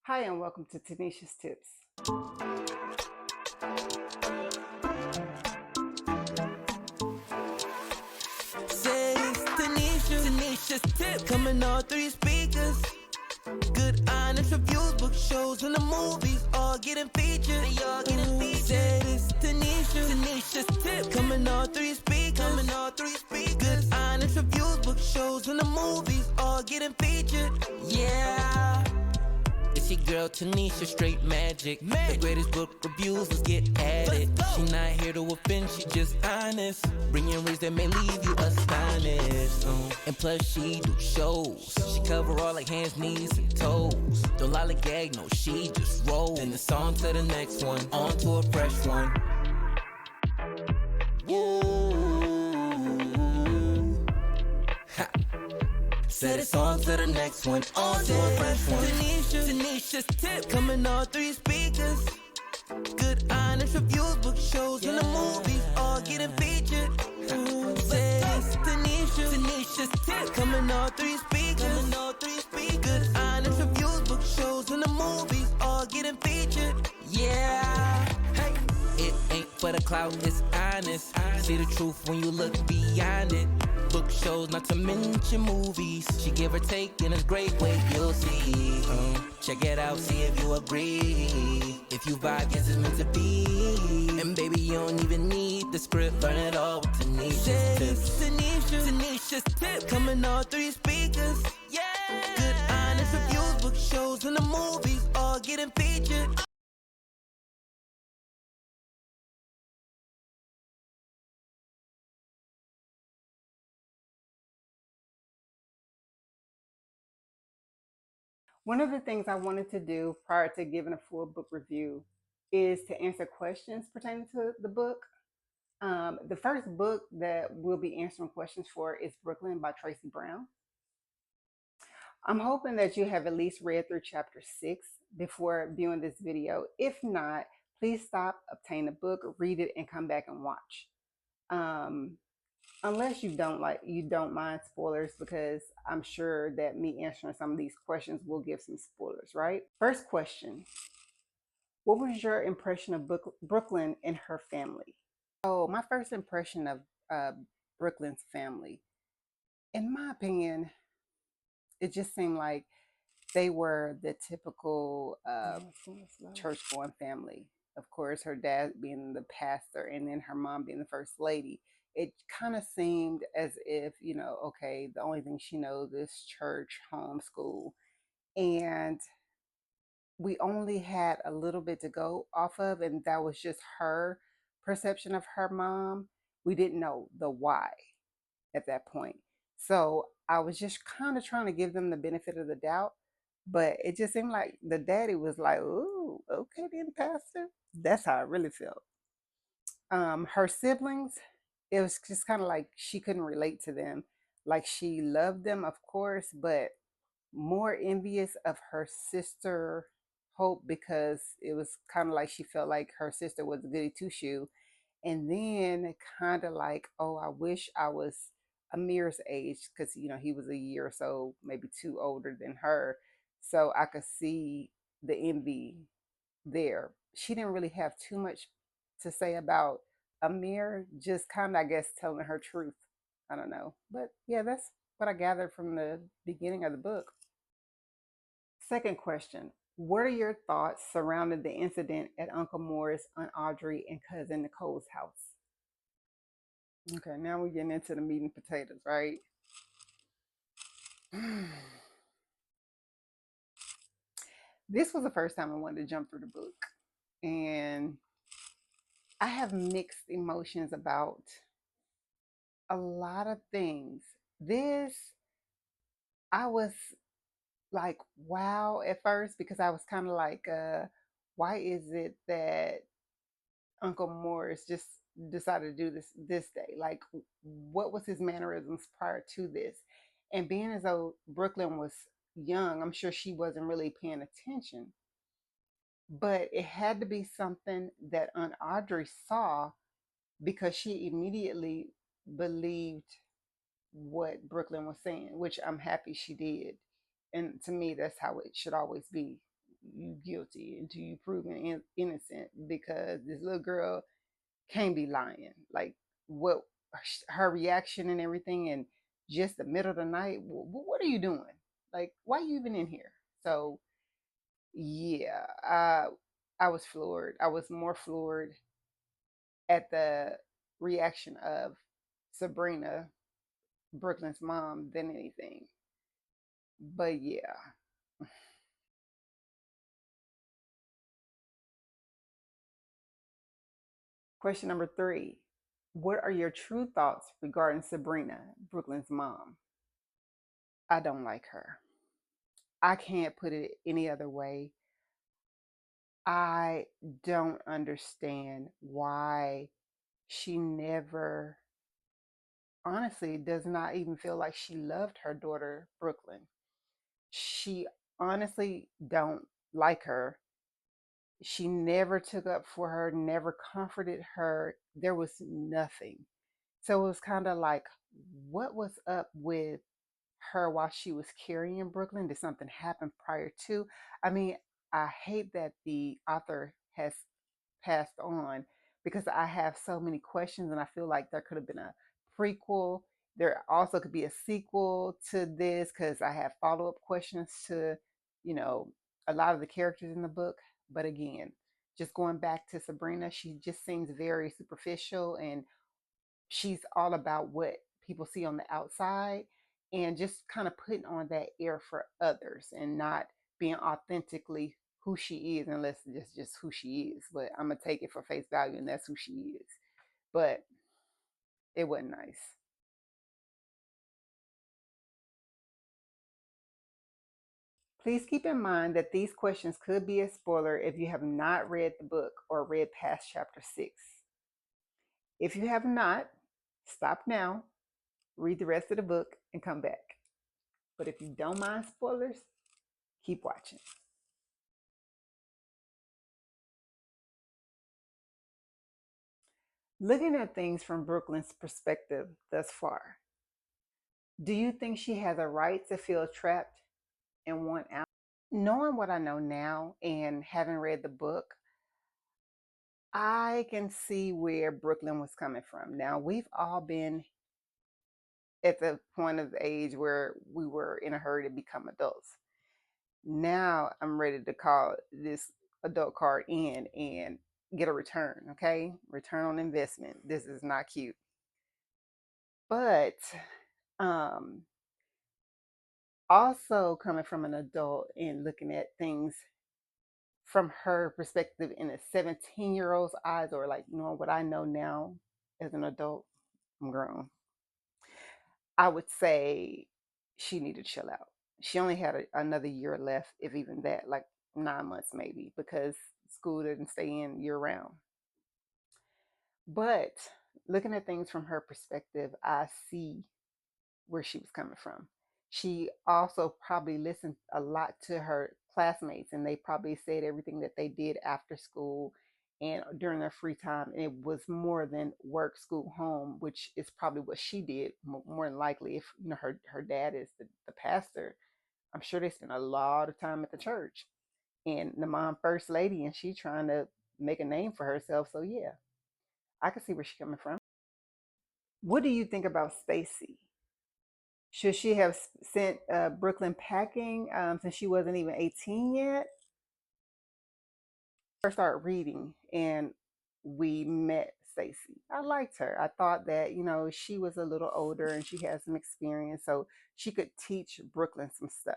Hi, and welcome to Tanisha's Tips. Said it's Tanisha's tip. Coming all three speakers. Good honest reviews, book shows, and the movies all getting featured. They all getting featured. Said it's Tanisha's tip. Coming all three speakers. Good honest reviews, book shows, and the movies all getting featured. Yeah. It's your girl Tanisha, straight magic. The greatest book reviews, let's get at it. She not here to offend, she just honest. Bringing reads that may leave you astonished. And plus she do shows. She cover all like hands, knees, and toes. Don't lollygag, no, she just roll. And it's on to the next one, on to a fresh one. Said it's on to the next one, on to a fresh one. Tanisha's tip, coming all three speakers. Good honest reviews, book shows, and the movies all getting featured. Said it's Tanisha's tip, coming all three speakers. Good honest reviews, book shows, and the movies all getting featured. Yeah. Hey. It ain't for the clout, it's honest. See the truth when you look beyond it. Book shows, not to mention movies. She give or take in a great way, you'll see. Check it out, see if you agree. If you vibe, guess it's meant to be. And baby, you don't even need the script. Learn it all with Tanisha's tips. Tanisha's tip, coming all three speakers. Yeah. Good honest reviews, book shows, and the movies all getting featured. One of the things I wanted to do prior to giving a full book review is to answer questions pertaining to the book. The first book that we'll be answering questions for is Brooklyn by Tracy Brown. I'm hoping that you have at least read through chapter 6 before viewing this video. If not, please stop, obtain the book, read it, and come back and watch. Unless you don't mind spoilers, because I'm sure that me answering some of these questions will give some spoilers, right? First question: what was your impression of Brooklyn and her family? So my first impression of Brooklyn's family, in my opinion, it just seemed like they were the typical church going family. Of course, her dad being the pastor and then her mom being the first lady. It kind of seemed as if, okay, the only thing she knows is church, homeschool. And we only had a little bit to go off of, and that was just her perception of her mom. We didn't know the why at that point. So I was just kind of trying to give them the benefit of the doubt, but it just seemed like the daddy was like, "Ooh, okay then, Pastor." That's how I really felt. Her siblings, it was just kind of like she couldn't relate to them. Like she loved them, of course, but more envious of her sister Hope, because it was kind of like she felt like her sister was a goody two shoe, and then kind of like, oh, I wish I was Amir's age, because he was a year or so, maybe two older than her, so I could see the envy there. She didn't really have too much to say about Amir, just kind of, I guess, telling her truth. I don't know, but yeah, that's what I gathered from the beginning of the book. Second question: what are your thoughts surrounding the incident at Uncle Moore's, Aunt Audrey, and cousin Nicole's house? Okay, now we're getting into the meat and potatoes, right? This was the first time I wanted to jump through the book, and I have mixed emotions about a lot of things. This, I was like, wow at first, because I was kind of like, why is it that Uncle Morris just decided to do this day? Like, what was his mannerisms prior to this? And being as though Brooklyn was young, I'm sure she wasn't really paying attention. But it had to be something that Aunt Audrey saw, because she immediately believed what Brooklyn was saying, which I'm happy she did. And to me, that's how it should always be. you guilty until you proven innocent, because this little girl can't be lying. Like, what her reaction and everything, and just the middle of the night. What are you doing? Like, why are you even in here? So yeah, I was floored. I was more floored at the reaction of Sabrina, Brooklyn's mom, than anything. But yeah. Question number 3. What are your true thoughts regarding Sabrina, Brooklyn's mom? I don't like her. I can't put it any other way. I don't understand why she never, honestly, does not even feel like she loved her daughter, Brooklyn. She honestly don't like her. She never took up for her, never comforted her. There was nothing. So it was kind of like, what was up with her while she was carrying Brooklyn? Did something happen prior to? I mean, I hate that the author has passed on, because I have so many questions, and I feel like there could have been a prequel. There also could be a sequel to this, because I have follow up questions to, you know, a lot of the characters in the book. But again, just going back to Sabrina, she just seems very superficial, and she's all about what people see on the outside, and just kind of putting on that air for others, and not being authentically who she is, unless it's just who she is. But I'm gonna take it for face value, and that's who she is. But it wasn't nice. Please keep in mind that these questions could be a spoiler if you have not read the book or read past chapter 6. If you have not, stop now, read the rest of the book, and come back. But if you don't mind spoilers, keep watching. Looking at things from Brooklyn's perspective thus far, do you think she has a right to feel trapped and want out? Knowing what I know now and having read the book, I can see where Brooklyn was coming from. Now, we've all been at the point of the age where we were in a hurry to become adults. Now I'm ready to call this adult card in and get a return, okay? Return on investment. This is not cute. But um also coming from an adult and looking at things from her perspective in a 17-year-old's eyes, or like knowing what I know now as an adult, I'm grown. I would say she needed to chill out. She only had another year left, if even that, like 9 months maybe, because school didn't stay in year round. But looking at things from her perspective, I see where she was coming from. She also probably listened a lot to her classmates, and they probably said everything that they did after school and during their free time. And it was more than work, school, home, which is probably what she did more than likely. If you know her dad is the pastor, I'm sure they spent a lot of time at the church. And the mom first lady, and she trying to make a name for herself. So yeah, I can see where she's coming from. What do you think about Stacy? Should she have sent Brooklyn packing, since she wasn't even 18 yet? First started reading and we met Stacy. I liked her. I thought that, she was a little older and she had some experience, so she could teach Brooklyn some stuff.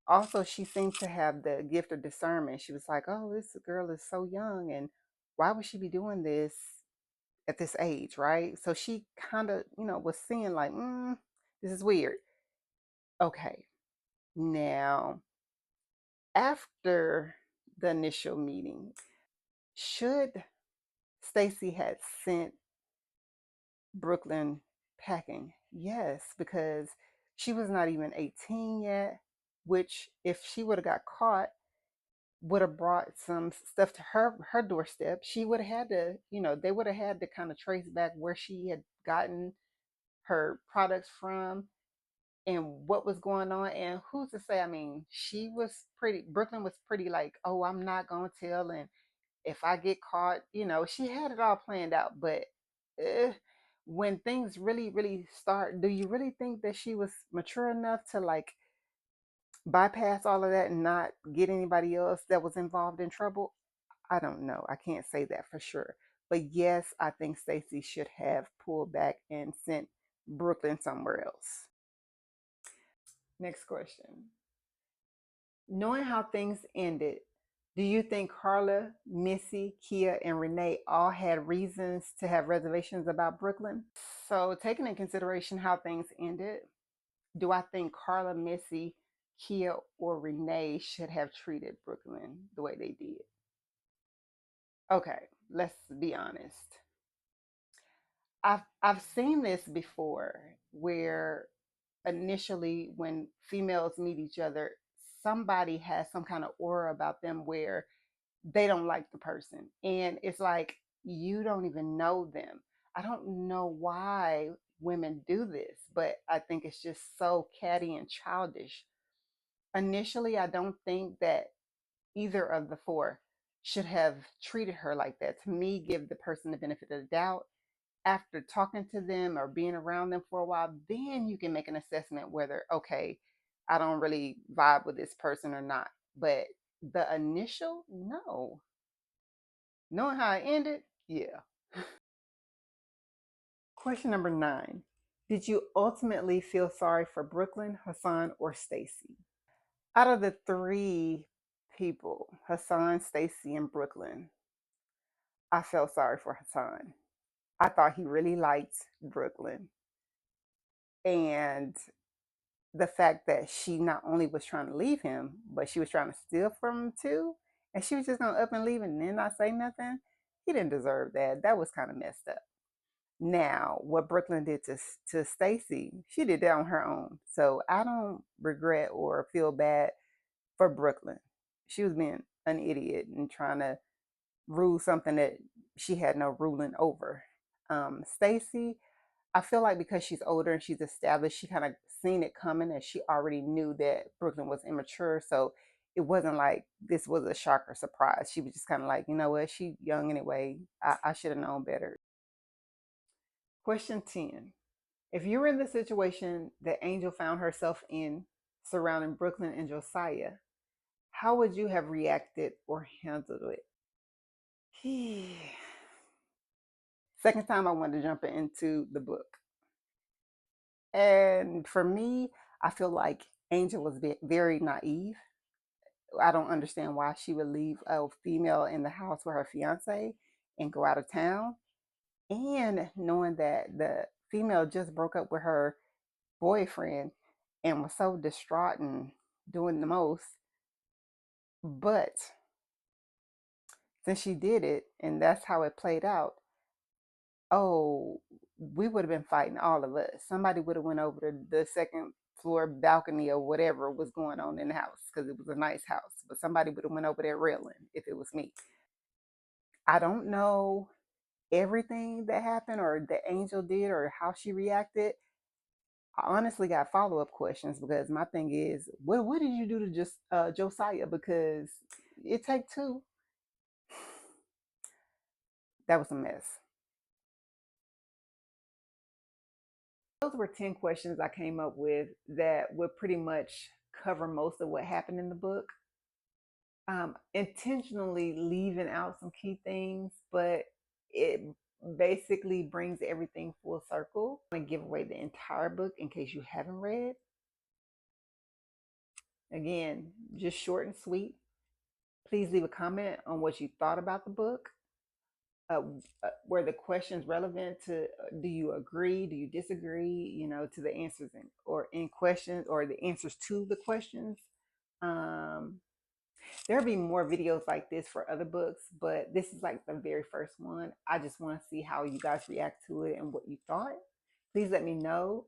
Also, she seemed to have the gift of discernment. She was like, oh, this girl is so young, and why would she be doing this at this age, right? So she kind of, was seeing like, this is weird. Okay, now, after the initial meeting, should Stacy had sent Brooklyn packing? Yes, because she was not even 18 yet, which if she would have got caught, would have brought some stuff to her doorstep. She would have had to, they would have had to kind of trace back where she had gotten her products from. and what was going on. And who's to say? I mean, she was pretty, Brooklyn was pretty like, oh, I'm not going to tell. And if I get caught, she had it all planned out. But eh, when things really, really start, do you really think that she was mature enough to like bypass all of that and not get anybody else that was involved in trouble? I don't know. I can't say that for sure. But yes, I think Stacy should have pulled back and sent Brooklyn somewhere else. Next question. Knowing how things ended, do you think Carla, Missy, Kia, and Renee all had reasons to have reservations about Brooklyn? So, taking in consideration how things ended, do I think Carla, Missy, Kia, or Renee should have treated Brooklyn the way they did? Okay, let's be honest. I've seen this before where initially when females meet each other, somebody has some kind of aura about them where they don't like the person. And it's like you don't even know them. I don't know why women do this, but I think it's just so catty and childish. Initially, I don't think that either of the four should have treated her like that. To me, give the person the benefit of the doubt. After talking to them or being around them for a while, then you can make an assessment whether, okay, I don't really vibe with this person or not. But the initial, no. Knowing how it ended, yeah. Question number 9. Did you ultimately feel sorry for Brooklyn, Hassan, or Stacy? Out of the three people, Hassan, Stacy, and Brooklyn, I felt sorry for Hassan. I thought he really liked Brooklyn. And the fact that she not only was trying to leave him, but she was trying to steal from him too, and she was just gonna up and leave and then not say nothing. He didn't deserve that. That was kind of messed up. Now, what Brooklyn did to Stacy, she did that on her own. So I don't regret or feel bad for Brooklyn. She was being an idiot and trying to rule something that she had no ruling over. Stacy, I feel like because she's older and she's established, she kind of seen it coming and she already knew that Brooklyn was immature. So it wasn't like this was a shock or surprise. She was just kind of like, you know what, she's young anyway. I should have known better. Question 10. If you were in the situation that Angel found herself in surrounding Brooklyn and Josiah, how would you have reacted or handled it? Second time I wanted to jump into the book. And for me, I feel like Angel was very naive. I don't understand why she would leave a female in the house with her fiance and go out of town. And knowing that the female just broke up with her boyfriend and was so distraught and doing the most. But since she did it and that's how it played out, oh, we would have been fighting, all of us. Somebody would have went over to the second floor balcony or whatever was going on in the house because it was a nice house. But somebody would have went over there railing if it was me. I don't know everything that happened or the angel did or how she reacted. I honestly got follow-up questions because my thing is, what did you do to just Josiah? Because it take two. That was a mess. Those were 10 questions I came up with that would pretty much cover most of what happened in the book. Intentionally leaving out some key things, but it basically brings everything full circle. I'm going to give away the entire book in case you haven't read. Again, just short and sweet. Please leave a comment on what you thought about the book. Were the questions relevant to, do you agree, do you disagree, to the answers or in questions or the answers to the questions. There'll be more videos like this for other books, but this is like the very first one. I just want to see how you guys react to it and what you thought. Please let me know.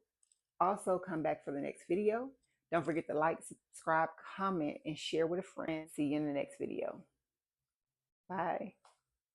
Also, come back for the next video. Don't forget to like, subscribe, comment, and share with a friend. See you in the next video. Bye.